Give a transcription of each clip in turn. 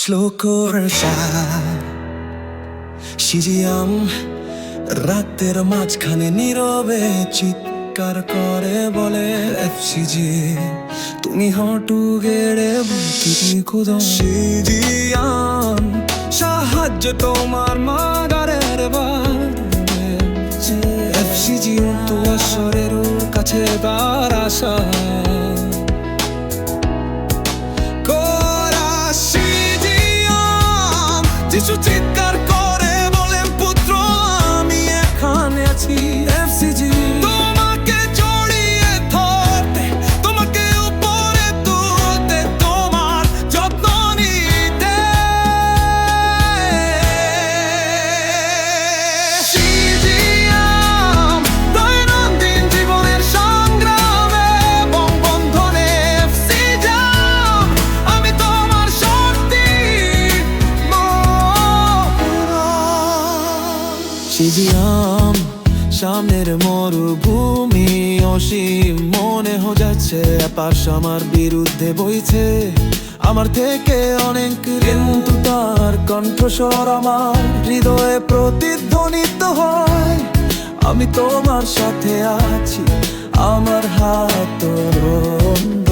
শ্লোকরসা caesium রাতের মাঝখানে নীরবে চিৎকার করে বলে এফসিজি তুমি হটু গেড়ে বুদ্ধি খুদো সিজিয়াম সাহায্য তোমার মাগারের বারে এফসিজি তো আসরের কাছে তার আশা যিশু চিৎকার করে বলেন পুত্র আমি এখানে আছি এফসিজি তোমাকে জড়িয়ে ধরতে তোমাকে উপরে তুলতে তোমার যত্ন নিতে সিজিয়াম দৈনন্দিন জীবনের সংগ্রামে এবং বন্ধনে এফসিজাম আমি তোমার শক্তি সিজিয়াম সামনের মরুভূমি অসীম মনে হয়ে যাচ্ছে পাশ আমার বিরুদ্ধে বইছে আমার থেকে অনেক কিন্তু তার কণ্ঠস্বর আমার হৃদয়ে প্রতিধ্বনিত হয় আমি তোমার সাথে আছি আমার হাত রন্ধ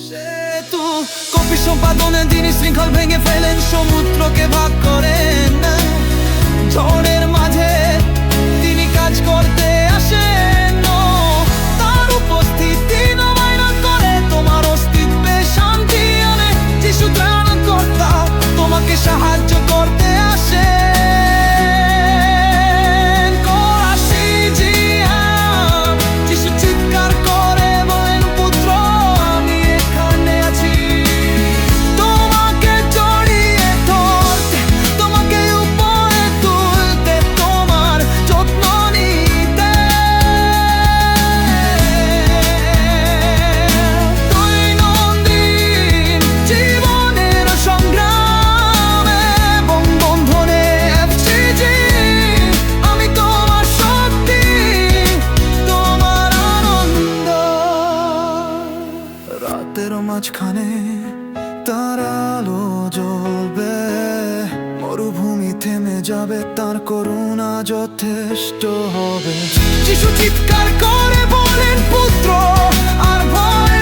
সেতু কপি সম্পাদনে যিনি শৃঙ্খল ভেঙে ফেলেন সমুদ্রকে ভাগ করেন ঝড়ের মাঝে তিনি কাজ করতে আসেন তার উপস্থিতি নবায়ন করে তোমার অস্তিত্বে শান্তি আনে যিশু ত্রাণকর্তা তোমাকে সাহায্য করতে আসে যিশু চিৎকার করে বলেন পুত্র আমি এখানে আছি তোমাকে জড়িয়ে ধরতে তোমাকে উপরে তুলতে তোমার যত্ন নিতে দৈনন্দিন জীবনের সংগ্রামে এবং বন্ধনে এফসিজি আমি তোমার শক্তি তোমার আনন্দ রাতের মাঝখানে তার আলো জ্বলবে মরুভূমি থেমে যাবে তার করুণা যথেষ্ট হবে যিশু চিৎকার করে বলেন পুত্র আর ভয়